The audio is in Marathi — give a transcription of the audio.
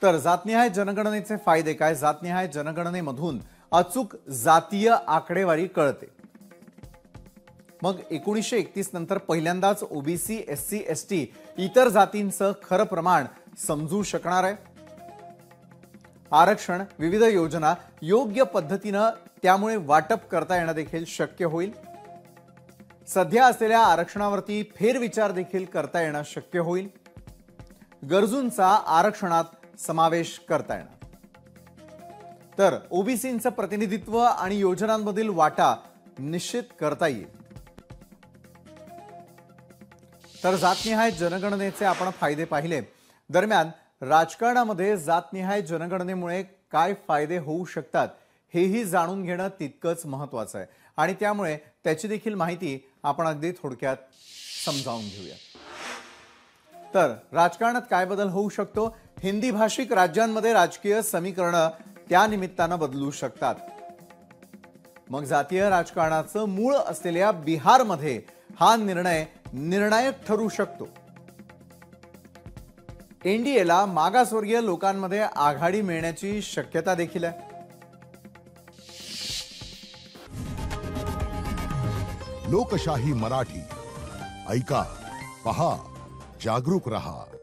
तर जातनिहाय जनगणनेचे फायदे काय? जातनिहाय जनगणनेमधून अचूक जातीय आकडेवारी कळते। मग 1931 नंतर पहिल्यांदाच ओबीसी, एससी, एसटी इतर जातींचं खरं प्रमाण समजू शकणार आहे। आरक्षण, विविध योजना योग्य पद्धतीने त्यामुळे वाटप करता येणं देखील शक्य होईल। सध्या असलेल्या आरक्षणावरती फेरविचार देखील करता येणं शक्य होईल। गरजूंचा आरक्षणात समावेश करता येणार। तर ओबीसींचं प्रतिनिधित्व आणि योजनांमधील वाटा निश्चित करता येईल। तर जातनिहाय जनगणनेचे आपण फायदे पाहिले। दरम्यान राजकारणामध्ये जातनिहाय जनगणनेमुळे काय फायदे होऊ शकतात हेही जाणून घेणं तितकंच महत्त्वाचं आहे आणि त्यामुळे त्याची देखील माहिती आपण अगदी थोडक्यात समजावून घेऊया। तर राजकारणात काय बदल होऊ शकतो? हिंदी भाषिक राज्यांमध्ये राजकीय समीकरणं त्या निमित्तानं बदलू शकतात। मग जातीय राजकारणाचं मूळ असलेल्या बिहारमध्ये हा निर्णय निर्णायक ठरू शकतो। एनडीएला मागासवर्गीय लोकांमध्ये आघाडी मिळण्याची शक्यता देखील आहे। लोकशाही मराठी ऐका, पहा, जागरूक रहा।